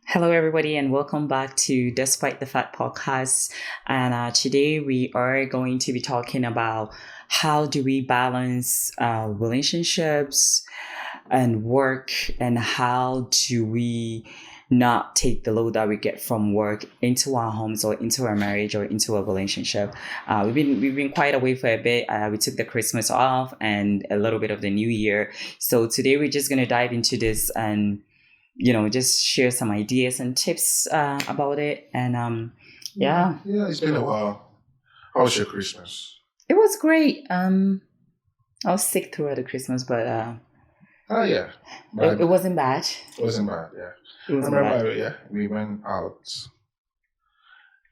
Hello, everybody, and welcome back to Despite the Fat podcast. And today we are going to be talking about how do we balance relationships and work, and how do we not take the load that we get from work into our homes or into our marriage or into a relationship. We've been quite away for a bit. We took the Christmas off and a little bit of the New Year. So today we're just gonna dive into this and just share some ideas and tips about it. And yeah, it's been a while. How was your Christmas? it was great. I was sick throughout the Christmas, but Oh yeah, it wasn't bad. It wasn't bad. Yeah, It I wasn't bad. remember. Yeah, we went out,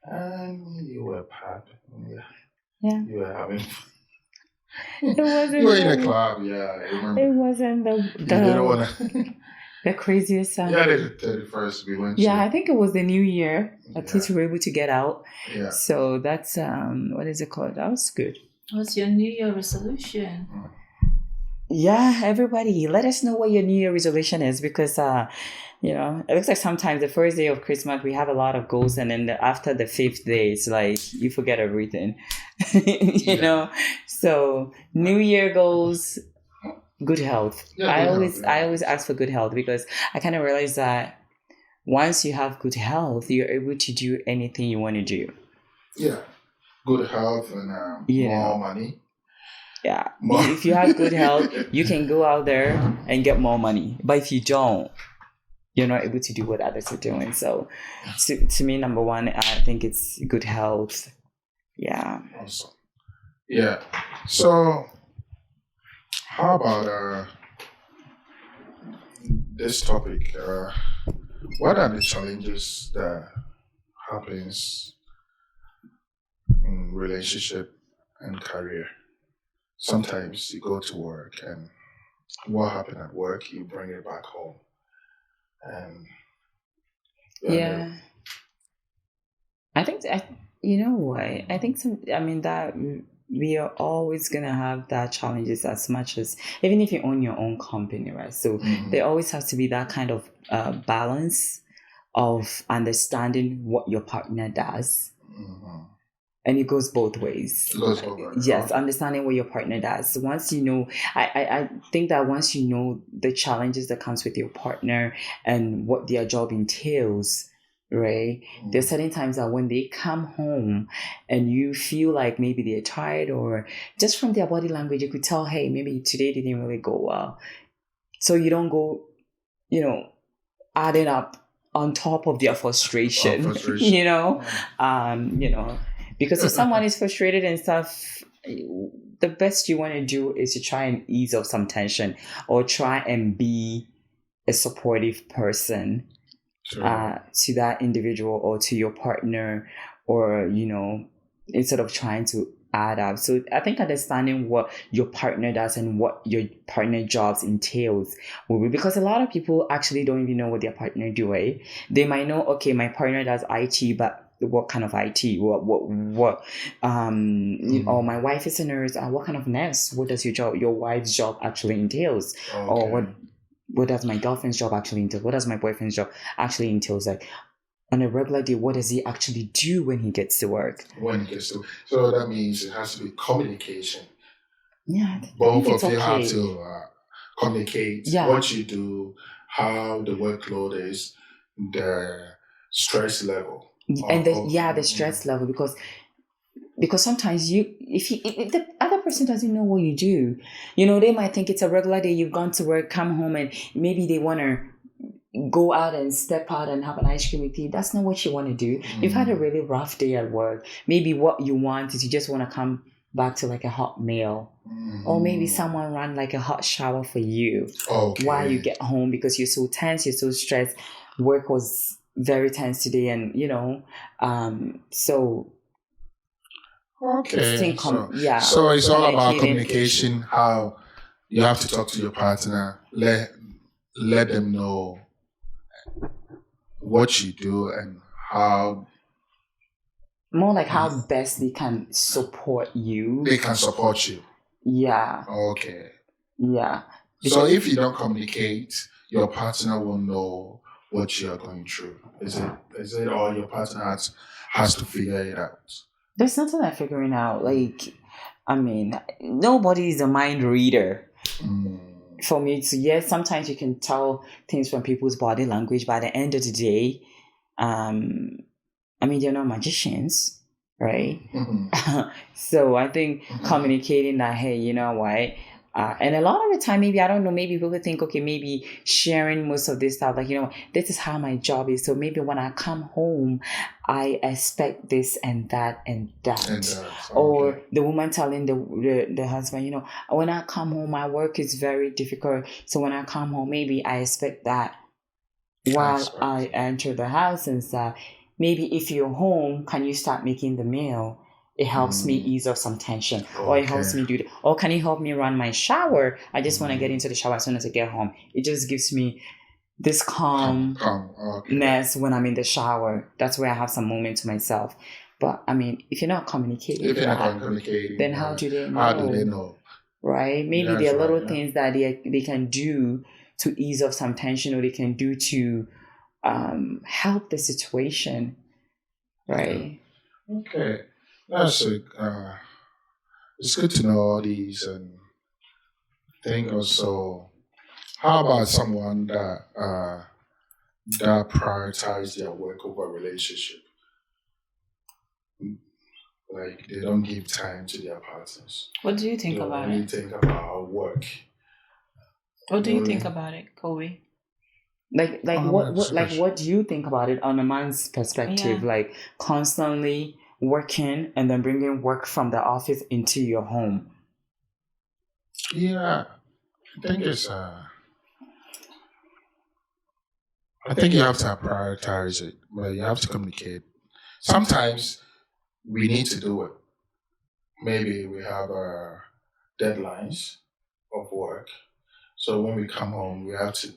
and you were packed. Yeah, You were having. it wasn't. You were in a club. Yeah, I remember. It wasn't You didn't want to. the craziest. Yeah, the 31st we went. Yeah, to. I think it was the New Year. At Yeah. least we were able to get out. Yeah. So that's what is it called? That was good. What's your New Year resolution? Yeah, everybody, let us know what your New Year resolution is, because it looks like sometimes the first day of Christmas we have a lot of goals, and then after the fifth day it's like you forget everything. you know. So New Year goals, good health. Yeah, I good always health, yeah. I always ask for good health, because I kind of realize that once you have good health, you're able to do anything you want to do. Yeah, good health and Yeah. more money. Yeah. More. If you have good health, you can go out there and get more money. But if you don't, you're not able to do what others are doing. So to me, number one, I think it's good health. Yeah. Awesome. Yeah. So, how about this topic? What are the challenges that happens in relationship and career? Sometimes you go to work, and what happened at work, you bring it back home, and Yeah. I think, you know what? I think that we are always going to have that challenges, as much as, even if you own your own company, right? So Mhm. there always has to be that kind of balance of understanding what your partner does. Mhm. And it goes both ways. It goes both ways. Yes, understanding what your partner does. Once you know, I think that once you know the challenges that comes with your partner and what their job entails, right? Mhm. There's certain times that when they come home and you feel like maybe they're tired, or just from their body language, you could tell, hey, maybe today didn't really go well. So you don't go, adding up on top of their frustration, Frustration. because if someone is frustrated and stuff, the best you want to do is to try and ease off some tension, or try and be a supportive person True. to that individual or to your partner, or instead of trying to add up. So I think understanding what your partner does and what your partner jobs entails will be, because a lot of people actually don't even know what their partner do. They might know, okay, my partner does IT, but what kind of IT? What or my wife is a nurse. What kind of nurse? What does your wife's job actually entails? Or what does my girlfriend's job actually entail? What does my boyfriend's job actually entails? Like, on a regular day, what does he actually do when he gets to work? So that means it has to be communication. Yeah, Both it's of you have okay. to communicate Yeah. what you do, how the workload is, the stress level. And the stress level, because sometimes if the other person doesn't know what you do, they might think it's a regular day. You've gone to work, come home, and maybe they want to go out and step out and have an ice cream with you. That's not what you want to do. You've had a really rough day at work. Maybe what you want is you just want to come back to like a hot meal, or maybe someone run like a hot shower for you while you get home, because you're so tense, you're so stressed. Work was very tense today, and so Okay. So it's all about communication. How you have to talk to your partner. Let them know what you do and how more like how best they can support you. they can support you. Yeah. Okay. Yeah. So if you don't communicate, your partner will know what you are going through? Is it all your partner has to figure it out? There's nothing like figuring out. Like, I mean, nobody is a mind reader. Mm, For me to, yes, sometimes you can tell things from people's body language. By the end of the day, um, I mean, they're not magicians, right? mhm, So I think mhm. communicating that, hey, you know what? And a lot of the time, maybe, I don't know, maybe people think, okay, maybe sharing most of this stuff, like, this is how my job is. So maybe when I come home, I expect this and that and And that. okay. Or the woman telling the husband, when I come home, my work is very difficult. So when I come home, maybe I expect that I while expect. I enter the house and stuff. Maybe if you're home, can you start making the meal? It helps me Mm, ease off some tension, or it okay. helps me do that. Or can you help me run my shower? I just want to get Mm, into the shower as soon as I get home. It just gives me this calmness come. Okay. when I'm in the shower. That's where I have some moment to myself. But I mean, if you're not communicating If you're not that, communicating, then how do they how do they know? know? Right? Maybe That's there are right. little Yeah. things that they can do to ease off some tension, or they can do to help the situation, Yeah. right? Okay. That's it. It's good to know all these and think also. How about someone that prioritize their work over relationship? Like they don't give time to their partners. What do you They think about only it? think about work. What They do you think only. about it, Kobe? Like That's a like question. what do you think about it on a man's perspective? Yeah. Like constantly working and then bringing work from the office into your home. Yeah, I think it's. I think you have to prioritize it, but you have to communicate. Sometimes we need to do it. Maybe we have deadlines of work, so when we come home, we have to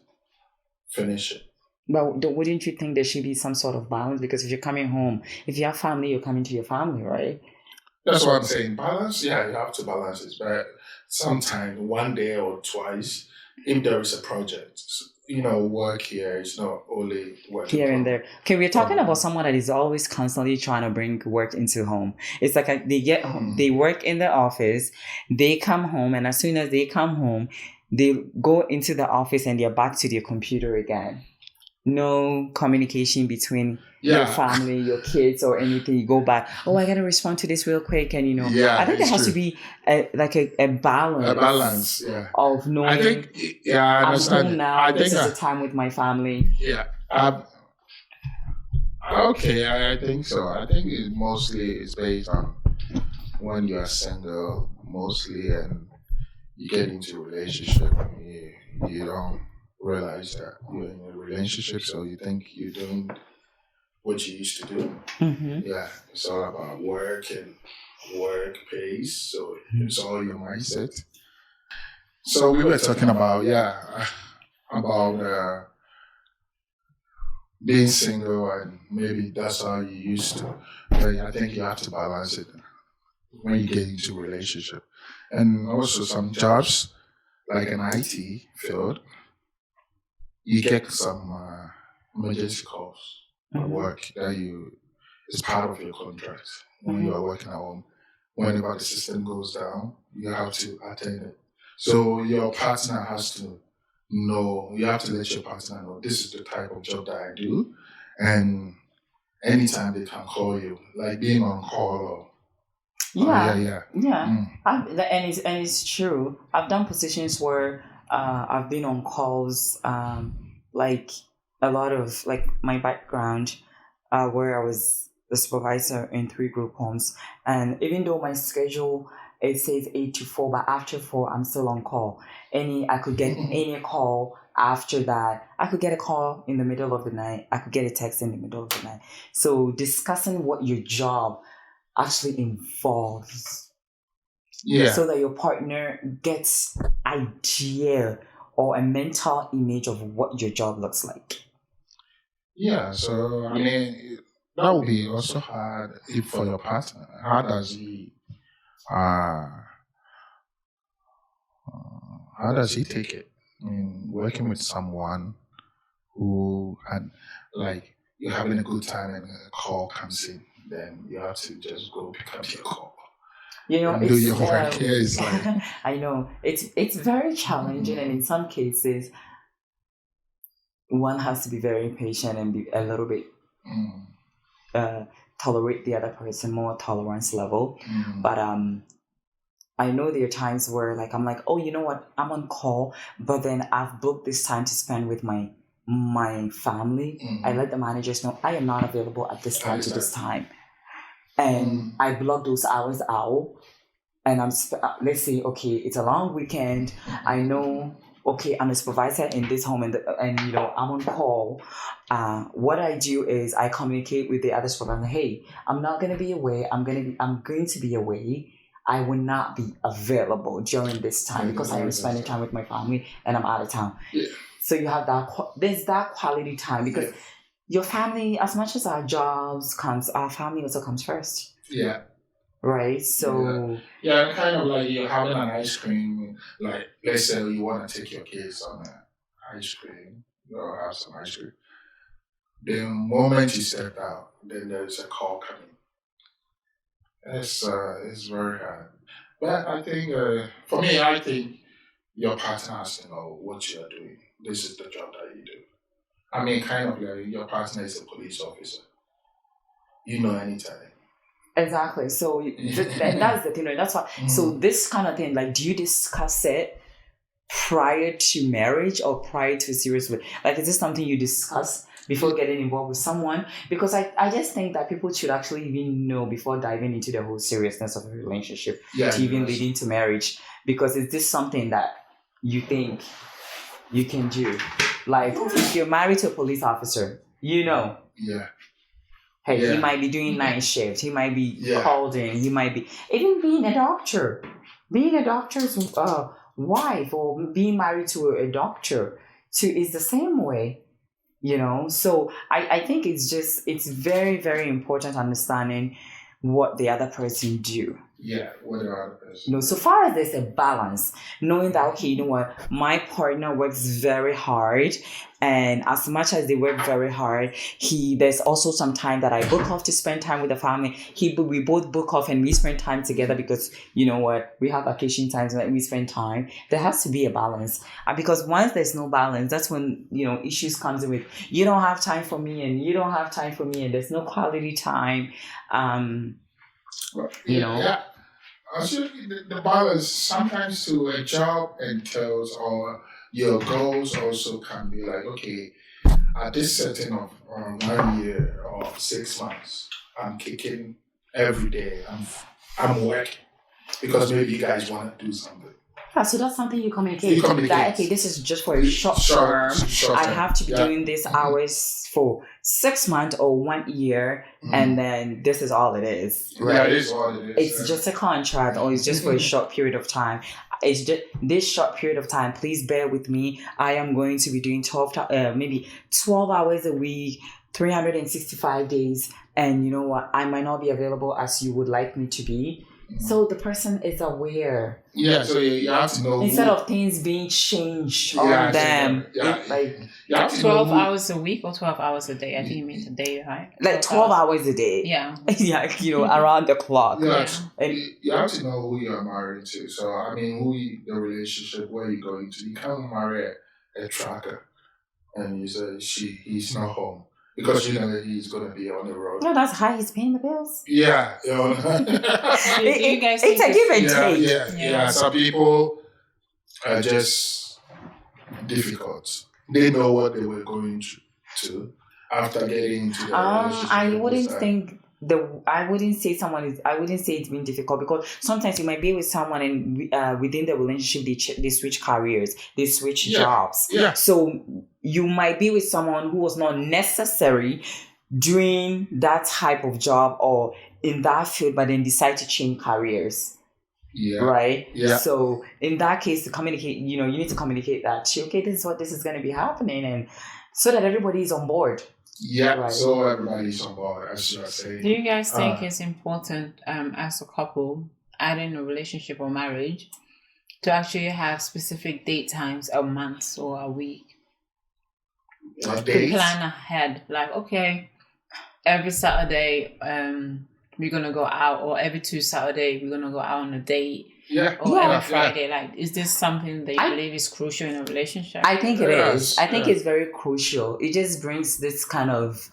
finish it. But wouldn't you think there should be some sort of balance? Because if you're coming home, if you have family, you're coming to your family, right? That's what I'm saying. Balance, yeah, you have to balance it, but sometimes one day or twice, if there is a project, work here is not only working Here and there. Okay, we're talking from. about someone that is always constantly trying to bring work into home. It's like they get home, Mm, they work in the office, they come home, and as soon as they come home, they go into the office and they're back to their computer again. No communication between your yeah, family, your kids, or anything. You go back. Oh, I gotta respond to this real quick, and I yeah, think there it's has to true. be a A balance, balance yeah. of I think, knowing yeah, I I'm understand home it. now. I This think, is the time with my family. yeah. Okay, I think so. I think it mostly is based on when you are single, mostly, and you get into a relationship, you don't realize that you're in a relationship, so you think you're doing what you used to do. Mm-hmm. Yeah, it's all about work and work pays, so it's all your mindset. So we were talking about, yeah, about being single, and maybe that's how you used to. But I think you have to balance it when you get into a relationship. And also some jobs, like an IT field, you get some emergency calls at Mm-hmm. work that it's part of your contract when you are working at home. Whenever the system goes down, you have to attend it. So your partner has to know, you have to let your partner know this is the type of job that I do. And anytime they can call you, like being on call or, oh, yeah, Yeah, yeah. yeah. Mm. And it's true. I've done positions where I've been on calls, like a lot of like my background, where I was the supervisor in 3 group homes, and even though my schedule it says 8 to 4, but after 4 I'm still on call. I could get any call after that. I could get a call in the middle of the night. I could get a text in the middle of the night. So discussing what your job actually involves Yeah. so that your partner gets idea or a mental image of what your job looks like. Yeah, so I mean, that would be also hard if for your partner. Uh, how does he take it? I mean, working with someone who and like you're having a good time and a call comes in, then you have to just go pick up your call. You know, And do it's your work. Yeah, it's like I know it's very challenging, and in some cases, one has to be very patient and be a little bit tolerate the other person, more tolerance level. But I know there are times where like I'm like, oh, you know what, I'm on call, but then I've booked this time to spend with my family. I let the managers know I am not available at this time to this time, and I block those hours out. And let's say, okay, it's a long weekend. I know, okay, I'm a supervisor in this home, and you know, I'm on call. What I do is I communicate with the other supervisor. Hey, I'm not gonna be away. I'm going to be away. I will not be available during this time because I am spending time with my family and I'm out of town. Yeah. So you have there's that quality time because your family, as much as our jobs comes, our family also comes first. Yeah. Right, so yeah, kind of like you're having an ice cream. Like, let's say you want to take your kids on an ice cream, or have some ice cream. The moment you step out, then there's a call coming. It's very hard. But I think, for me, I think your partner has to know what you're doing. This is the job that you do. I mean, kind of like your partner is a police officer. You know anytime. Exactly. So that's the thing, right? That's why. So this kind of thing, like, do you discuss it prior to marriage or prior to a serious relationship? Like, is this something you discuss before getting involved with someone? Because I just think that people should actually even know before diving into the whole seriousness of a relationship to even leading to marriage. Because is this something that you think you can do? Like, if you're married to a police officer, you know. Yeah. Hey, he might be doing night shift. He might be called in. He might be even being a doctor. Being a doctor's wife or being married to a doctor is the same way, you know. So I think it's very, very important understanding what the other person do. Yeah, what the other person. You know, so far as there's a balance, knowing that, okay, you know what, my partner works very hard, and as much as they work very hard, there's also some time that I book off to spend time with the family. We both book off and we spend time together because, you know what, we have vacation times when we spend time. There has to be a balance, because once there's no balance, that's when, you know, issues comes in with you don't have time for me and you don't have time for me and there's no quality time. You know. Yeah. Also, the balance sometimes to a job entails, or your goals also can be like, okay, at this setting of 1 year or 6 months, I'm kicking every day. I'm working because maybe you guys want to do something. Yeah, so that's something you communicate. That, okay, this is just for a short term. I have to be doing these hours for 6 months or 1 year, and then this is all it is. Right? Yeah, it is all it is. It's just a contract, or it's just for a short period of time. It's just this short period of time. Please bear with me. I am going to be doing 12 hours a week, 365 days, and you know what? I might not be available as you would like me to be. So the person is aware. Yeah, so you have to know. Instead of things being changed on them. Like, you have to 12 know hours a week or 12 hours a day? I think you mean a day, right? Like 12 hours a day. Yeah. Yeah, you know, around the clock. Yeah. And you have to know who you're married to. So, I mean, the relationship, where you're going to. You can't marry a tracker and you say he's not home. Because you know that he's going to be on the road. No, that's how he's paying the bills. Yeah. You know. It's a give and take. Yeah. Some people are just difficult. They know what they were going to after getting into the relationship. I wouldn't say it's been difficult, because sometimes you might be with someone and within the relationship they switch careers, they switch jobs. Yeah. So you might be with someone who was not necessary doing that type of job or in that field, but then decide to change careers. Yeah. Right? Yeah. So in that case, to communicate, you know, you need to communicate that, okay, this is going to be happening, and so that everybody is on board. Yeah, right. So everybody's on board, as you are saying. Do you guys think it's important as a couple, adding a relationship or marriage, to actually have specific date times, a month or a week? Dates? plan ahead. Like, okay, every Saturday, we're gonna go out, or every 2 Saturday we're gonna go out on a date. Yeah. Or Yeah. every Friday. Like, is this something that you believe is crucial in a relationship? I think it is. Yes, I think yeah. it's very crucial. It just brings this kind of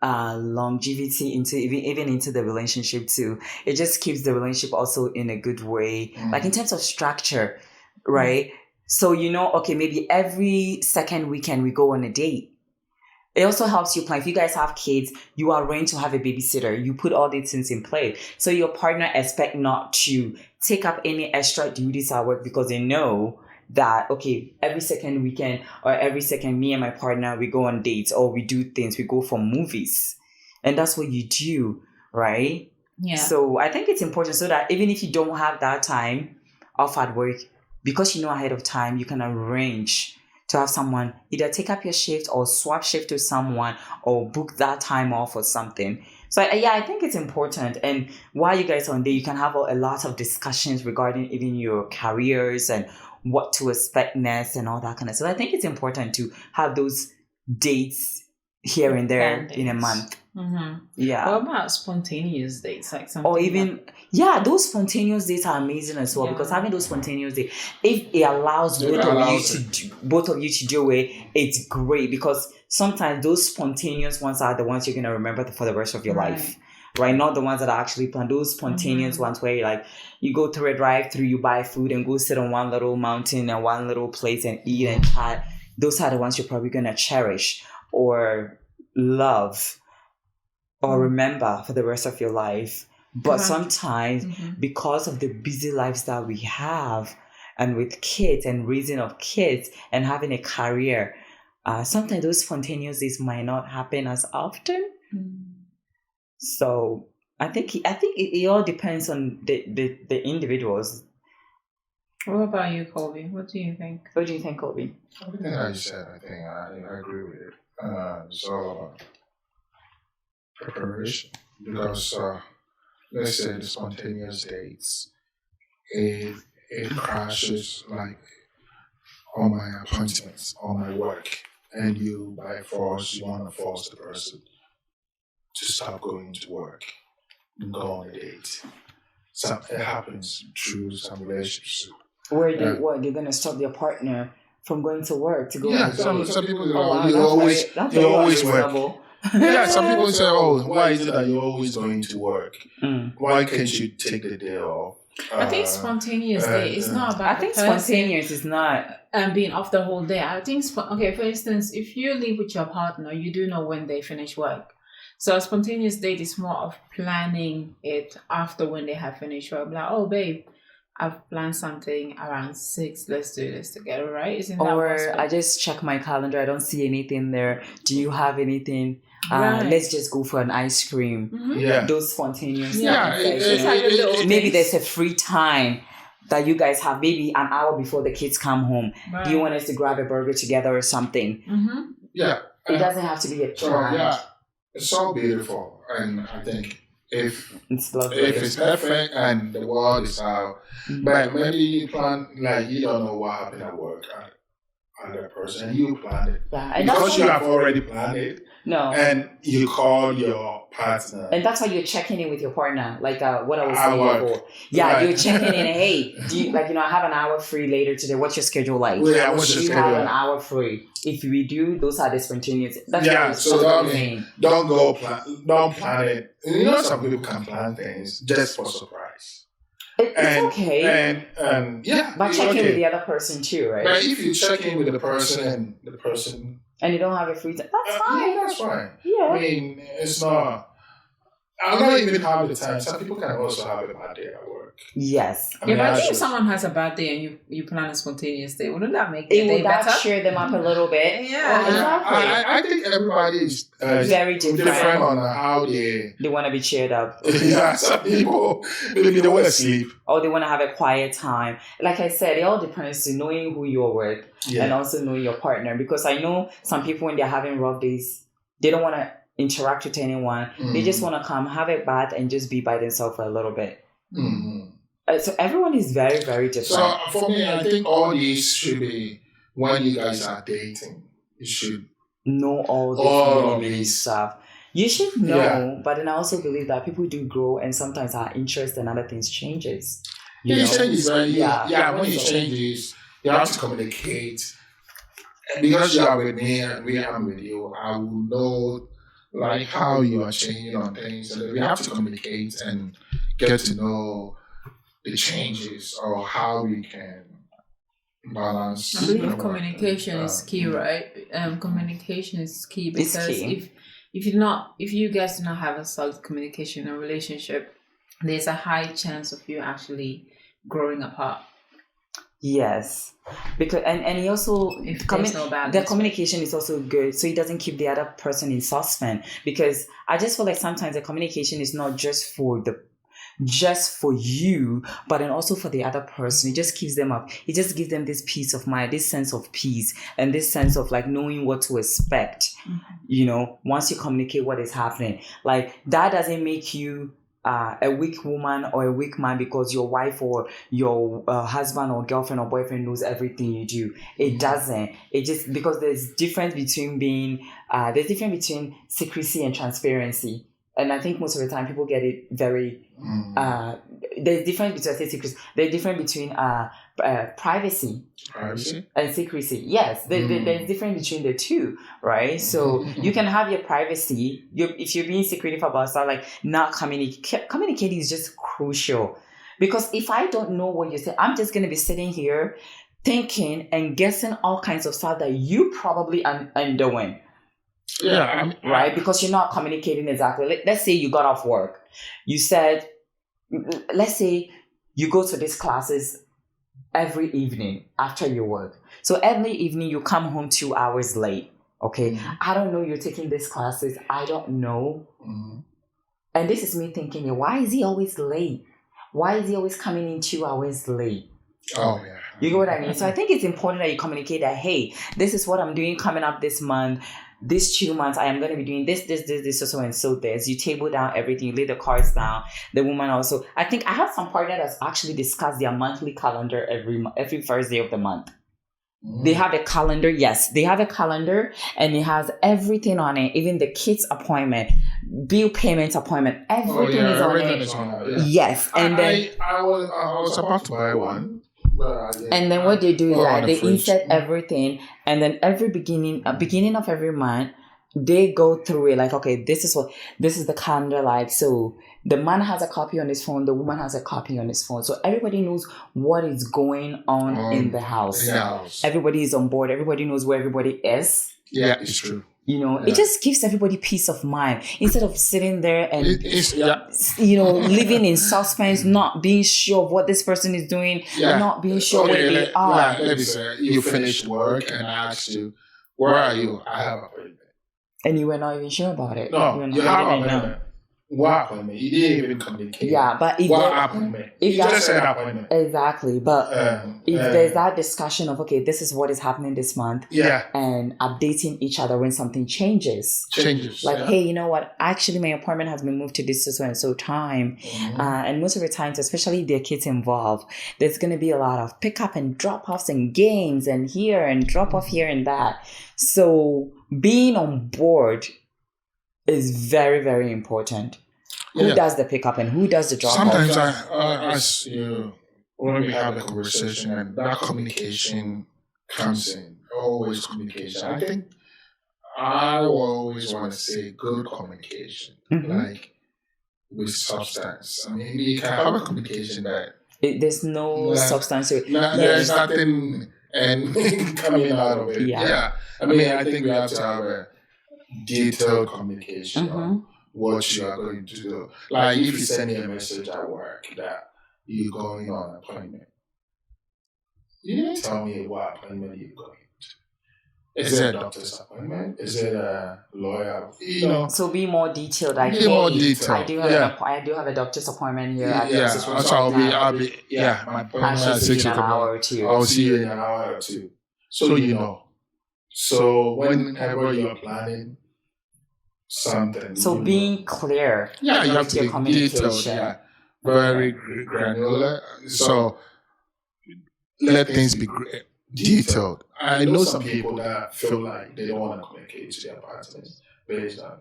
longevity into even into the relationship too. It just keeps the relationship also in a good way, like in terms of structure, right? So okay, maybe every second weekend we go on a date. It also helps you plan. If you guys have kids, you arrange to have a babysitter. You put all these things in place. So your partner expect not to take up any extra duties at work because they know that, okay, every second weekend or every second, me and my partner, we go on dates or we do things. We go for movies. And that's what you do, right? Yeah. So I think it's important so that even if you don't have that time off at work, because you know ahead of time, you can arrange to have someone either take up your shift or swap shift to someone or book that time off or something. So I think it's important. And while you guys are on there, you can have a lot of discussions regarding even your careers and what to expect next and all that kind of stuff. So I think it's important to have those dates here and there in a month. Mm-hmm. Yeah. What about spontaneous dates? Like something or even those spontaneous dates are amazing as well, because having those spontaneous dates, if it allows both of you to do it, it's great, because sometimes those spontaneous ones are the ones you're gonna remember for the rest of your life, right? Not the ones that are actually planned. Those spontaneous ones where you go through a drive-through, you buy food and go sit on one little mountain and one little place and eat and chat. Those are the ones you're probably gonna cherish or love or remember for the rest of your life. But sometimes because of the busy lives that we have, and with kids and raising of kids and having a career, sometimes those spontaneous days might not happen as often. So I think it all depends on the individuals. What about you, Cobby? What do you think? What do you think, Cobby? Everything that you said, I think I agree with it. It's all about preparation, because let's say the spontaneous dates, it crashes like on my appointments, on my work, and you by force you want to force the person to stop going to work and go on a date. So it happens through some relationships. Where they're gonna stop their partner from going to work to go. Yeah, some people you always work. Yeah, some people say, "Oh, why is it that you're always going to work? Why can't you take the day off?" I think spontaneous day is not about. I think spontaneous is not being off the whole day. I think for instance, if you live with your partner, you do know when they finish work. So a spontaneous date is more of planning it after when they have finished work. Like, oh babe, I've planned something around 6. Let's do this together, right? Isn't that or I just check my calendar. I don't see anything there. Do you have anything? Let's just go for an ice cream. Yeah, those spontaneous. Maybe there's a free time that you guys have, maybe an hour before the kids come home. Right. Do you want us to grab a burger together or something? Yeah, it doesn't have to be a plan. It's so beautiful, and I think if it's lovely, if it's perfect and the world is out, but maybe you plan, like, you don't know what happened at work and that person, and you planned it because you have already planned it. No, and you call your partner, and that's why you're checking in with your partner, like what I was saying before. Yeah, right. You're checking in. Hey, do you I have an hour free later today. What's your schedule like? Yeah, what's your schedule? You have an hour free. If we do, those are the spontaneous. So don't plan it. Some people can plan things just for surprise. It's okay. And but check in with the other person too, right? But if you check in with the person and you don't have a free time, that's fine. Yeah, that's fine. Yeah. I mean, it's not. I'm not even having the time. Some people can also have a bad day at work. Yes. But if someone has a bad day and you plan a spontaneous day, wouldn't that make their day better? Cheer them up a little bit? Yeah. Exactly. I think everybody is very different on how they want to be cheered up. Yeah, some people maybe they want to sleep. Or they want to have a quiet time. Like I said, it all depends on knowing who you're with and also knowing your partner. Because I know some people, when they're having rough days, they don't want to interact with anyone. They just want to come, have a bath, and just be by themselves for a little bit. So everyone is very, very different. So for me, I think all these should be, when you guys are dating, you should know all this many stuff. You should know, but then I also believe that people do grow, and sometimes our interest and other things changes. It changes, right? When it changes, you have to communicate. And because you are with me and we are with you, I will know like how you are changing on things. And we have to communicate and get to know the changes or how we can balance. I believe communication is key, right? Communication is key because if you guys do not have a solid communication or relationship, there's a high chance of you actually growing apart. Yes, because and he also the communication is also good, so he doesn't keep the other person in suspense. Because I just feel like sometimes the communication is not just for you, but then also for the other person. It just keeps them up. It just gives them this peace of mind, this sense of peace, and this sense of like knowing what to expect. Once you communicate what is happening, like that doesn't make you a weak woman or a weak man because your wife or your husband or girlfriend or boyfriend knows everything you do. It doesn't. It just because there's difference between secrecy and transparency. And I think most of the time people get it very. There's difference between secrecy. There's difference between privacy and secrecy. Yes, there's difference between the two, right? So you can have your privacy. If you're being secretive about stuff, like not communicating is just crucial. Because if I don't know what you say, I'm just going to be sitting here thinking and guessing all kinds of stuff that you probably are doing. Yeah, right? Because you're not communicating exactly. Let's say you got off work. You said, let's say you go to these classes every evening after your work. So every evening you come home 2 hours late. Okay. I don't know you're taking these classes. I don't know. And this is me thinking, why is he always late? Why is he always coming in 2 hours late? Oh, yeah. You get what I mean? So I think it's important that you communicate that, hey, this is what I'm doing coming up this month. These 2 months, I am going to be doing this, so and so this. You table down everything. You lay the cards down. The woman also. I think I have some partners that actually discuss their monthly calendar every first day of the month. They have a calendar. Yes, they have a calendar and it has everything on it. Even the kids' appointment, bill payment appointment, everything is on it. Yes, and then I was about to buy one. And then what they do is that they insert everything, and then every beginning of every month, they go through it like, okay, this is the calendar like. So the man has a copy on his phone, the woman has a copy on his phone. So everybody knows what is going on in the house. Everybody is on board. Everybody knows where everybody is. Yeah, it's true. It just gives everybody peace of mind instead of sitting there and, living in suspense, not being sure of what this person is doing, not being sure where they are. Let me say, you finished work and I asked you, where are you? I have an appointment. And you were not even sure about it. No, you have an appointment. What appointment? You didn't even communicate. Yeah, but if what appointment? You just said appointment. Exactly, but if there's that discussion of, okay, this is what is happening this month, and updating each other when something changes. Like, hey, you know what? Actually, my appointment has been moved to this so and so time, and most of the times, especially if there are kids involved, there's going to be a lot of pickup and drop offs and games and here and drop off here and that. So being on board is very, very important. Who does the pickup and who does the drop off? Sometimes I ask you when we have a conversation and that communication comes in. Always communication. I think I always want to say good communication, like with substance. I mean, you can have a communication that there's no substance. There's nothing and coming out of it. Yeah. I mean, I think we have to have a detailed communication on what you are going to do. Like if you send me a message at work that you're going on an appointment, you didn't tell me what appointment you're going to. Is it a doctor's appointment? Is it a lawyer? So be more detailed. Like, more detailed. I do have a doctor's appointment here. So I'll be my appointment at 6 o'clock. I'll see you in an hour or two. So you know. So whenever you're planning something, so being clear, you have to be detailed, very granular. So let things be detailed. I know some people that feel like they don't want to communicate to their partners based on,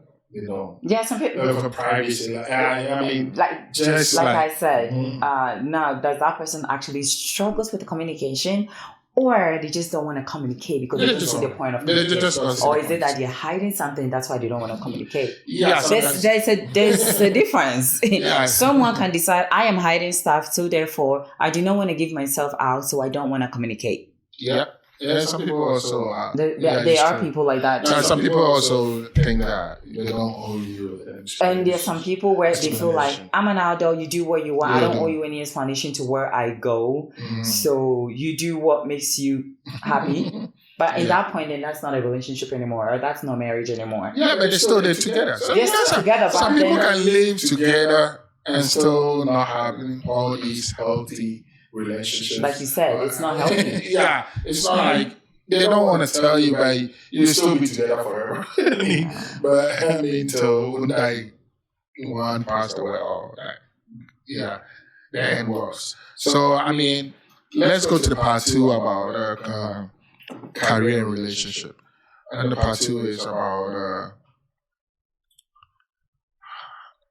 Yeah, some people for privacy. Like, I mean, like just like like I said, now does that person actually struggles with the communication, or they just don't want to communicate because they don't see the point of communication, or is it that they're hiding something that's why they don't want to communicate? Yeah, there's a difference. Yeah. Someone can decide I am hiding stuff, so therefore I do not want to give myself out, so I don't want to communicate. Yeah. Yeah, some people also there are people like that too. Some people also think that they don't owe you. And there's some people where they feel like, I'm an adult, you do what you want. I don't owe you any explanation to where I go. So you do what makes you happy. But in that point, then that's not a relationship anymore, or that's not marriage anymore. Yeah, but they're still there together. They're still together. Some people can live together and still not having all these healthy relationships. Like you said, it's not healthy. Yeah, it's not like they don't want to tell you, but you still be together forever. But I mean, till like one passed away, or the end was. So I mean, let's go to the part 2 about career and relationship, and the part 2 is about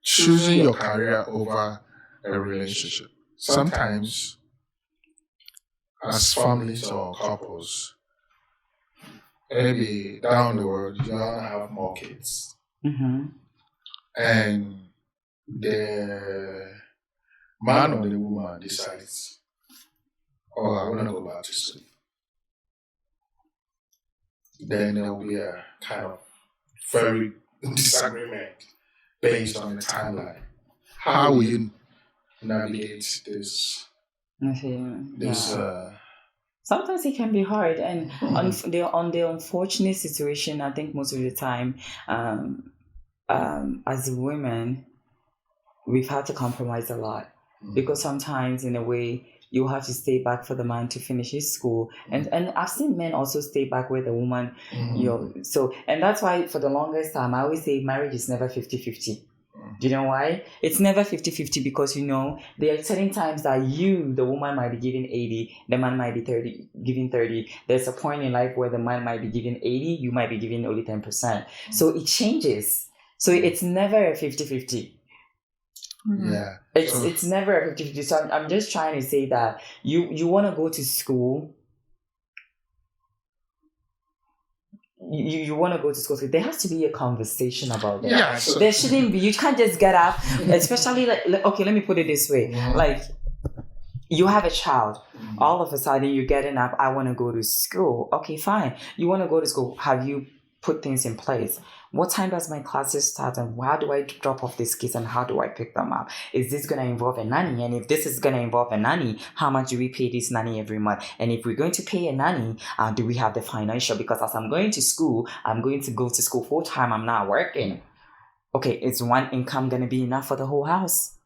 choosing your career over a relationship. Sometimes, as families or couples, maybe down the road, you want to have more kids. And the man or the woman decides, oh, I want to go back to sleep. Then there will be a kind of very disagreement based on the timeline. How will you navigate this? Sometimes it can be hard, and on the unfortunate situation, I think most of the time, as women, we've had to compromise a lot, because sometimes, in a way, you have to stay back for the man to finish his school, and I've seen men also stay back with the woman. And that's why for the longest time I always say marriage is never 50-50. Do you know why? It's never 50-50 because, there are certain times that the woman might be giving 80, the man might be giving 30. There's a point in life where the man might be giving 80, you might be giving only 10%. So it changes. So it's never a 50-50. Yeah. It's never a 50-50. So I'm just trying to say that you want to go to school. You want to go to school, so there has to be a conversation about that. Yeah, there shouldn't be. You can't just get up, especially okay, let me put it this way. Like, you have a child. All of a sudden, you're getting up, I want to go to school. Okay, fine. You want to go to school. Have you put things in place? What time does my classes start, and how do I drop off these kids, and how do I pick them up? Is this going to involve a nanny? And if this is going to involve a nanny, how much do we pay this nanny every month? And if we're going to pay a nanny, do we have the financial? Because as I'm going to school, I'm going to go to school full time. I'm not working. Okay, is one income going to be enough for the whole house?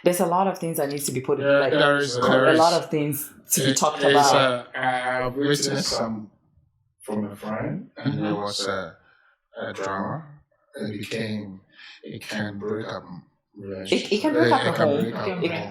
There's a lot of things that needs to be put in. Like, a lot of things to be talked about. I've written some from a friend, and there was a drama. It can break up relationships. It can break up a home.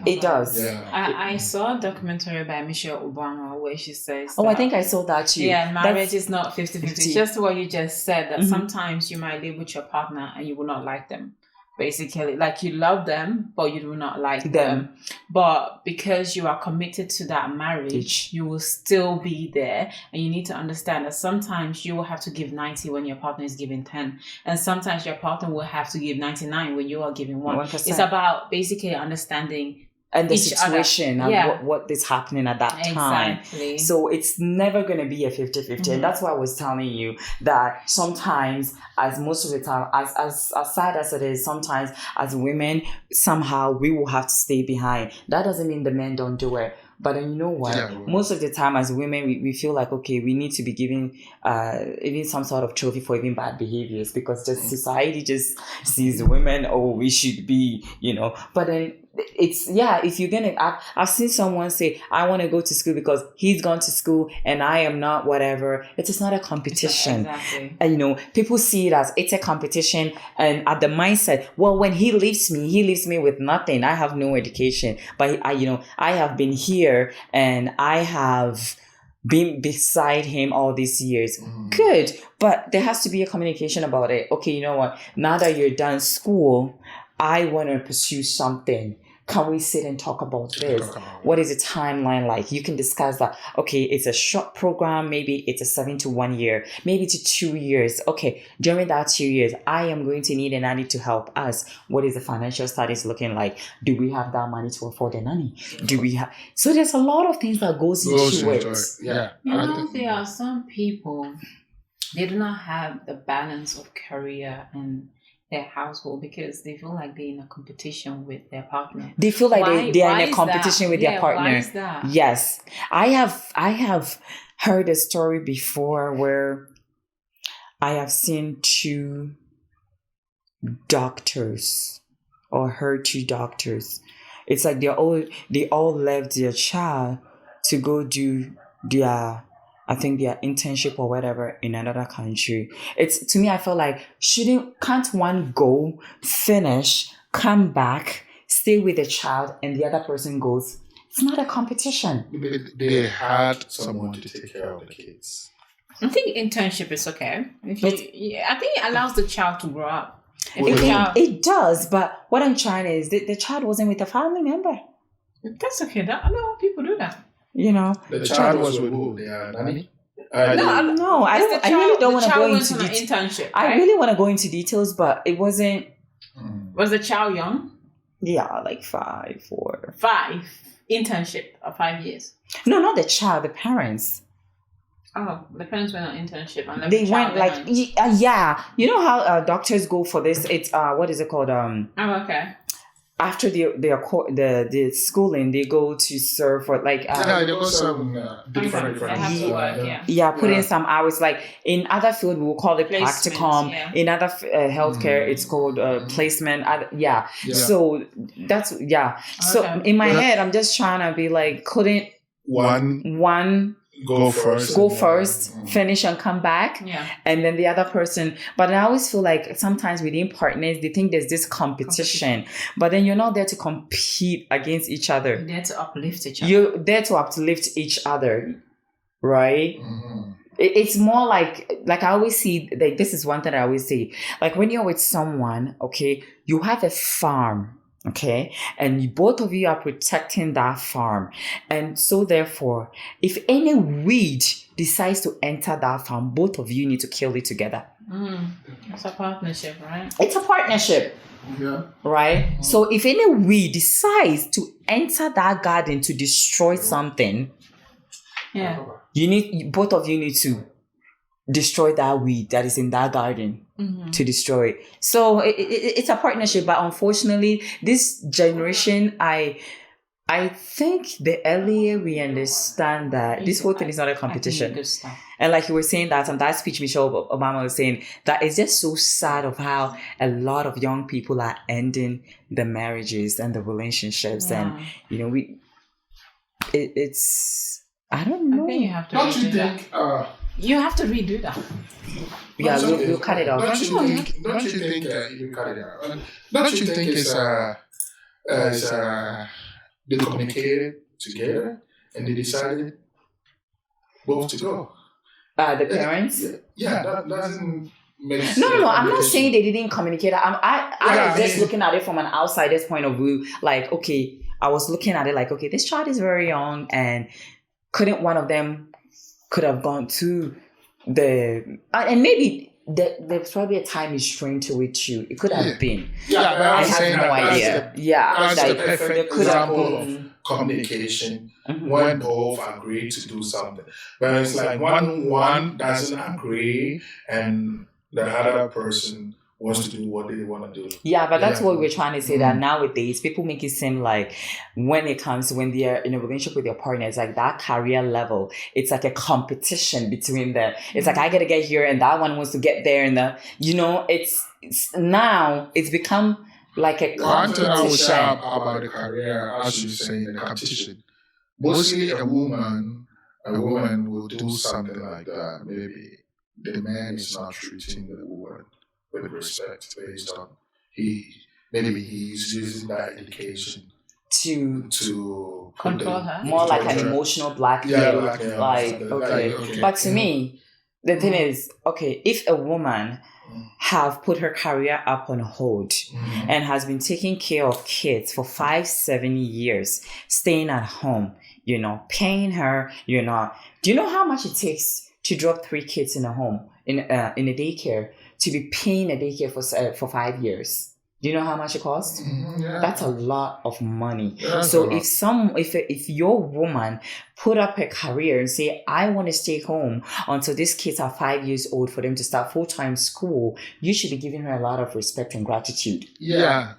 It does. Yeah. I saw a documentary by Michelle Obama where she says I think I saw that too. Yeah, marriage is not 50-50. Just what you just said, that sometimes you might live with your partner and you will not like them. Basically, like, you love them, but you do not like them. But because you are committed to that marriage, you will still be there. And you need to understand that sometimes you will have to give 90 when your partner is giving 10. And sometimes your partner will have to give 99 when you are giving 1%. It's about basically understanding and the situation and what is happening at that time. Exactly. So it's never going to be a 50-50. And that's why I was telling you that sometimes, as most of the time, as sad as it is, sometimes as women, somehow we will have to stay behind. That doesn't mean the men don't do it. But then, you know what? Most of the time as women, we feel like, okay, we need to be giving even some sort of trophy for even bad behaviors, because the society just sees women, we should be, But then if you're gonna, I've seen someone say, I want to go to school because he's gone to school and I am not, whatever. It is not a competition. Exactly. And people see it as it's a competition, and at the mindset, well, when he leaves me with nothing. I have no education, but I have been here and I have been beside him all these years. Good, but there has to be a communication about it. Okay, you know what, now that you're done school, I want to pursue something. Can we sit and talk about this? What is the timeline like? You can discuss that. Okay, it's a short program. Maybe it's a 7 to 1 year. Maybe it's 2 years. Okay, during that 2 years, I am going to need a nanny to help us. What is the financial status looking like? Do we have that money to afford a nanny? Do we have? So there's a lot of things that goes into it. Yeah. There are some people, they do not have the balance of career and their household because they feel like they're in a competition with their partner. They feel like they're in a competition with their partner. Why is that? Yes. I have heard a story before where I have seen 2 doctors or heard 2 doctors. It's like they all left their child to go do their internship or whatever in another country. It's, to me, I feel like can't one go, finish, come back, stay with the child, and the other person goes? It's not a competition. They had someone to take care of the kids. I think internship is okay. I think it allows the child to grow up. It does, but what I'm trying is the child wasn't with a family member. That's okay. I know people do that. The child was with who? The nanny? No, I really don't want to go into details. Internship. Right? I really want to go into details, but it wasn't. Was the child young? Yeah, like 5, 4. 5 internship of 5 years. No, not the child. The parents. Oh, the parents went on internship and they went like yeah. You know how doctors go for this? It's what is it called? Oh, okay. After the schooling, they go to serve for like they go some different put in some hours. Like in other field, we will call it practicum. Yeah. In other healthcare, it's called placement. So that's Okay. So in my head, I'm just trying to be like, couldn't one go first, finish and come back, and then the other person. But I always feel like sometimes within partners, they think there's this competition, but then you're not there to compete against each other. You're there to uplift each other. You're there to uplift each other, right? It's more like I always see, like, this is one thing I always say, like when you're with someone, okay, you have a farm. Okay, and both of you are protecting that farm, and so therefore, if any weed decides to enter that farm, both of you need to kill it together. It's a partnership, right? It's a partnership, right? So if any weed decides to enter that garden to destroy something, both of you need to destroy that weed that is in that garden. To destroy it. So it's a partnership, but unfortunately, this generation, I think the earlier we understand that this whole thing is not a competition, and like you were saying that on that speech, Michelle Obama was saying that it's just so sad of how a lot of young people are ending the marriages and the relationships, and it's I don't know. I think you have to. Don't you think? You have to redo that. Yeah, we'll cut it off. Don't you think you cut it out? Don't you think it's they communicated together and they decided both to go? The parents? Yeah, that doesn't make sense. No. I'm not saying they didn't communicate. I was just looking at it from an outsider's point of view. Like, okay, I was looking at it like, okay, this child is very young, and couldn't one of them could have gone to and maybe there's probably a time restraint to it too. It could have been. Yeah, but I have no idea. That's the perfect example of communication when both agree to do something. But it's like one doesn't agree and the other person wants to do what they want to do. Yeah, but that's what we're trying to say, that nowadays people make it seem like when they're in a relationship with their partner, it's like that career level, it's like a competition between them. It's like, I gotta get here and that one wants to get there, and it's now it's become like a One thing I would say competition. about the career, as you say, the competition. Mostly a woman will do something like that. Maybe the man is not treating the woman with respect based on maybe he's using that education to Control her. More like an control her. emotional blackmail. Yeah, blackmail, like something okay. like, okay. But to me, the thing is, okay, if a woman have put her career up on hold and has been taking care of kids for 5-7 years, staying at home, paying her, do you know how much it takes to drop 3 kids in a home, in a daycare, to be paying a daycare for 5 years? Do you know how much it costs? Yeah. That's a lot of money. That's So a lot. if your woman put up her career and say, I want to stay home until these kids are 5 years old for them to start full-time school, you should be giving her a lot of respect and gratitude. Yeah.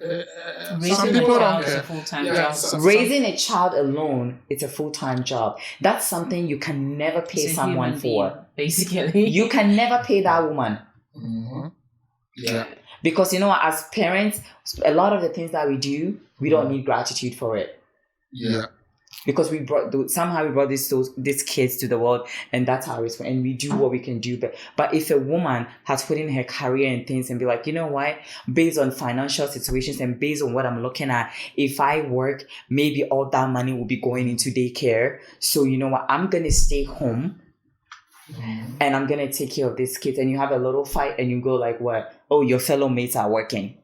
Some Raising a people don't child is a care. full-time Yeah, job. Raising a child alone, it's a full-time job. That's something you can never pay It's a someone human for. being, basically. You can never pay that woman. Mhm. Yeah. Because, as parents, a lot of the things that we do, we don't need gratitude for it. Yeah. Because we brought these kids to the world, and that's our response, and we do what we can do. But if a woman has put in her career and things and be like, you know what, based on financial situations and based on what I'm looking at, if I work, maybe all that money will be going into daycare. So you know what, I'm gonna stay home and I'm gonna take care of these kids. And you have a little fight, and you go like, what? Oh, your fellow mates are working.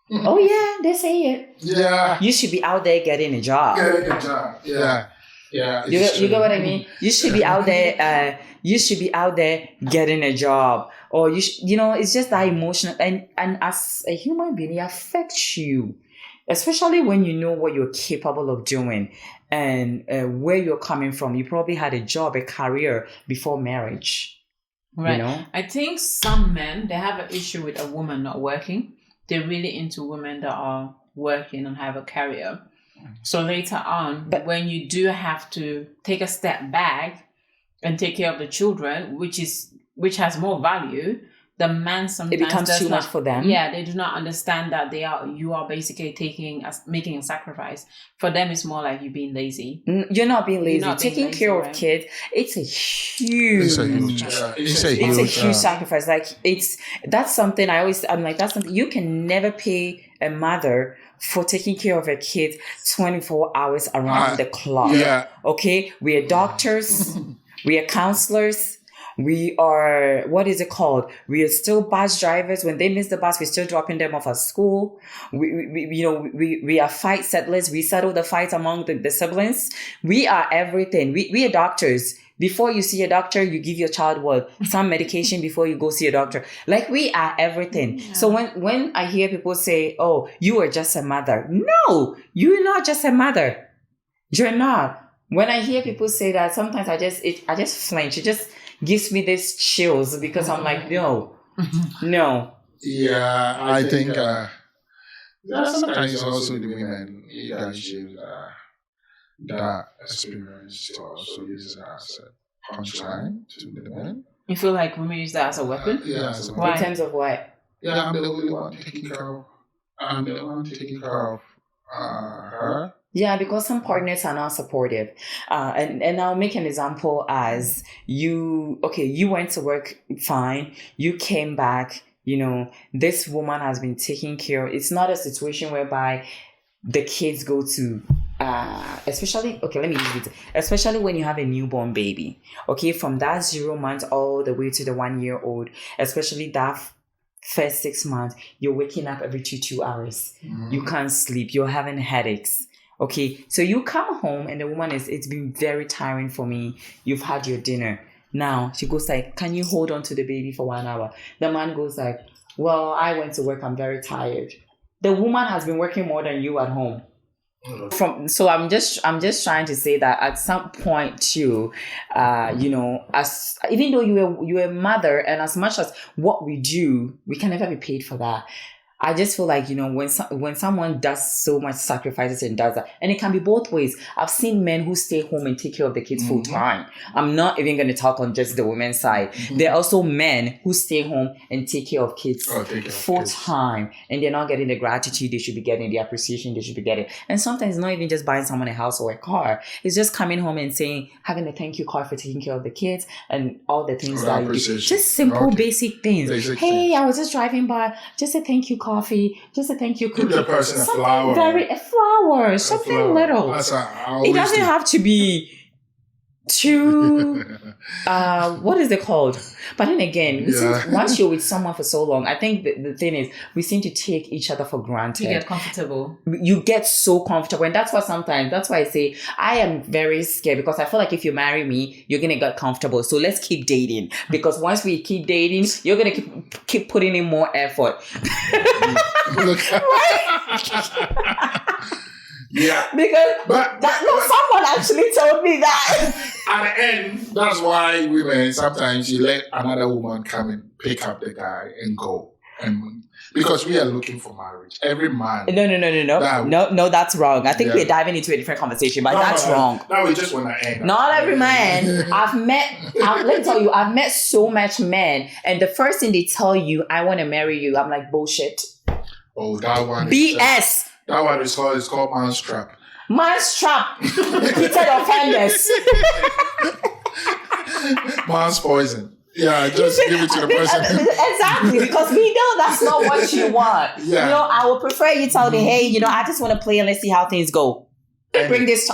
Oh yeah, they say it. Yeah. You should be out there getting a job. Getting a job. Yeah. Yeah. You it's get true. what I mean? You should be out there. You should be out there getting a job, or it's just that emotional. And as a human being, it affects you, especially when you know what you're capable of doing and where you're coming from. You probably had a job, a career before marriage. Right. I think some men, they have an issue with a woman not working. They're really into women that are working and have a career. So later on, when you do have to take a step back and take care of the children, which has more value, the man sometimes it becomes too much for them. Yeah, they do not understand that you are basically making a sacrifice. For them, it's more like you being lazy. You're not being lazy. Taking lazy, care right? of kids, it's a huge sacrifice. Like that's something that's something you can never pay a mother for taking care of her kids 24 hours around the clock. Yeah. Okay, we are doctors, we are counselors. We are, what is it called? We are still bus drivers. When they miss the bus, we're still dropping them off at school. We are fight settlers. We settle the fights among the siblings. We are everything. We are doctors. Before you see a doctor, you give your child some medication before you go see a doctor. Like, we are everything. Yeah. So when I hear people say, oh, you are just a mother. No, you're not just a mother. You're not. When I hear people say that, sometimes I just flinch. It just gives me these chills because I'm like, no. Yeah, I think sometimes also the women, you guys use that experience to also use it as a punchline to the men. You feel like women use that as a weapon? Yeah, as a weapon. In terms of what? Yeah, I'm the only one taking care of her. Yeah, because some partners are not supportive. And I'll make an example as you went to work fine. You came back, this woman has been taking care. It's not a situation whereby the kids go to, especially when you have a newborn baby, okay, from that 0 months all the way to the 1 year old, especially that first 6 months, you're waking up every 2 hours. You can't sleep. You're having headaches. Okay, so you come home and the woman it's been very tiring for me. You've had your dinner. Now she goes like, can you hold on to the baby for 1 hour? The man goes like, well, I went to work. I'm very tired. The woman has been working more than you at home. So I'm just trying to say that at some point too, as even though you're a mother, and as much as what we do, we can never be paid for that. I just feel like, when someone does so much sacrifices and does that, and it can be both ways. I've seen men who stay home and take care of the kids full time. I'm not even going to talk on just the women's side. There are also men who stay home and take care of kids full time, and they're not getting the gratitude they should be getting, the appreciation they should be getting. And sometimes it's not even just buying someone a house or a car. It's just coming home and saying, having a thank you card for taking care of the kids and all the things that you do. Just simple, basic things. Hey, I was just driving by, just a thank you coffee, just a thank you cookie. Give the person a flower. A flower, something little. It doesn't have to be too what is it called? But then again, once you're with someone for so long, I think the thing is we seem to take each other for granted. You get comfortable. You get so comfortable, and that's why I say I am very scared, because I feel like if you marry me, you're gonna get comfortable. So let's keep dating, because once we keep dating, you're gonna keep putting in more effort. Yeah, because someone actually told me that. At the end, that's why women sometimes you let another woman come and pick up the guy and go, and because we are looking for marriage. Every man. No, that's wrong. I think we're diving into a different conversation, but that's wrong. Now we just want to end. Not every man. Let me tell you, I've met so much men, and the first thing they tell you, I want to marry you. I'm like, bullshit. Oh, that one. BS. That one is called man's trap. Man's trap. Repeated offenders. Man's poison. Yeah, just give it to the person. Exactly, because we know that's not what you want. Yeah. I would prefer you tell me, hey, I just want to play and let's see how things go. Bring this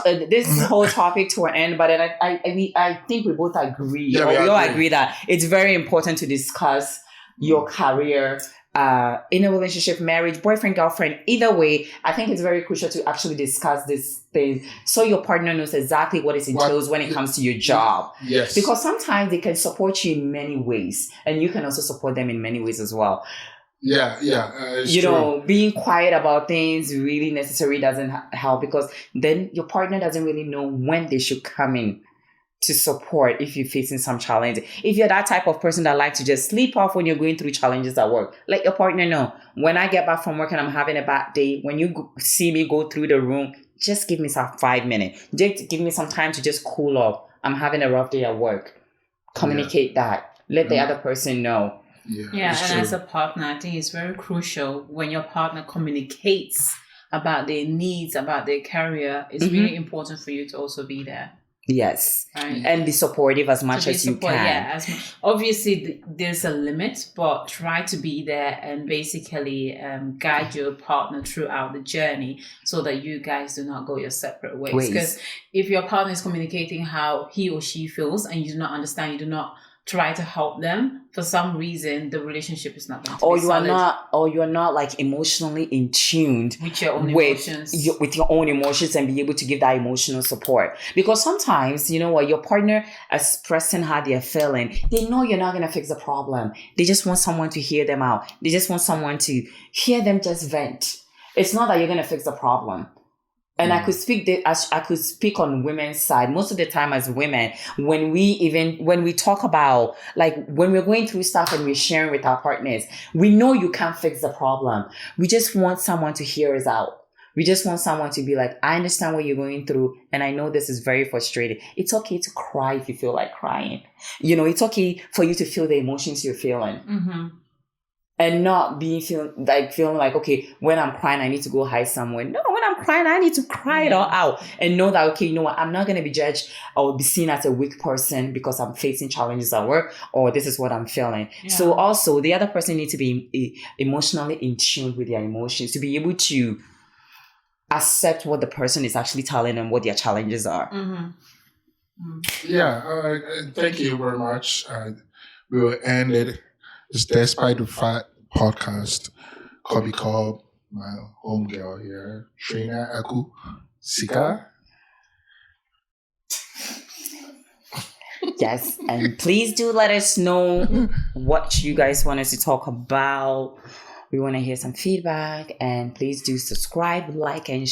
whole topic to an end, but then I think we both agree. Yeah, we all agree that it's very important to discuss your career. In a relationship, marriage, boyfriend, girlfriend, either way, I think it's very crucial to actually discuss this thing so your partner knows exactly what it entails when it comes to your job. Yes. Because sometimes they can support you in many ways, and you can also support them in many ways as well. Yeah. True. Being quiet about things really necessarily doesn't help, because then your partner doesn't really know when they should come in to support if you're facing some challenges. If you're that type of person that likes to just sleep off when you're going through challenges at work, let your partner know. When I get back from work and I'm having a bad day, when you see me go through the room, just give me some 5 minutes. Just give me some time to just cool off. I'm having a rough day at work. Communicate that. Let the other person know. Yeah, and as a partner, I think it's very crucial when your partner communicates about their needs, about their career. It's really important for you to also be there. Yes, right. And be supportive as much as you can. Yeah, obviously there's a limit, but try to be there and basically guide your partner throughout the journey so that you guys do not go your separate ways. Because if your partner is communicating how he or she feels and you do not understand, you do not try to help them, for some reason the relationship is not going to be solid. You are not like emotionally in tune with your own emotions. With your own emotions, and be able to give that emotional support. Because sometimes, your partner expressing how they're feeling, they know you're not going to fix the problem. They just want someone to hear them out. They just want someone to hear them just vent. It's not that you're going to fix the problem. And I could speak on women's side. Most of the time as women, when we talk about, like, when we're going through stuff and we're sharing with our partners, we know you can't fix the problem. We just want someone to hear us out. We just want someone to be like, I understand what you're going through, and I know this is very frustrating. It's okay to cry if you feel like crying. It's okay for you to feel the emotions you're feeling. Mm-hmm. And not feeling like, okay, when I'm crying, I need to go hide somewhere. No, when I'm crying, I need to cry it all out. And know that, okay, what, I'm not going to be judged or be seen as a weak person because I'm facing challenges at work, or this is what I'm feeling. Yeah. So also, the other person needs to be emotionally in tune with their emotions, to be able to accept what the person is actually telling them, what their challenges are. Mm-hmm. Yeah, thank you very much. We will end it. It's Despite the Fact podcast. Cobby Cobb, my homegirl here, Trina Aku Sika. Yes, and please do let us know what you guys want us to talk about. We want to hear some feedback, and please do subscribe, like, and share.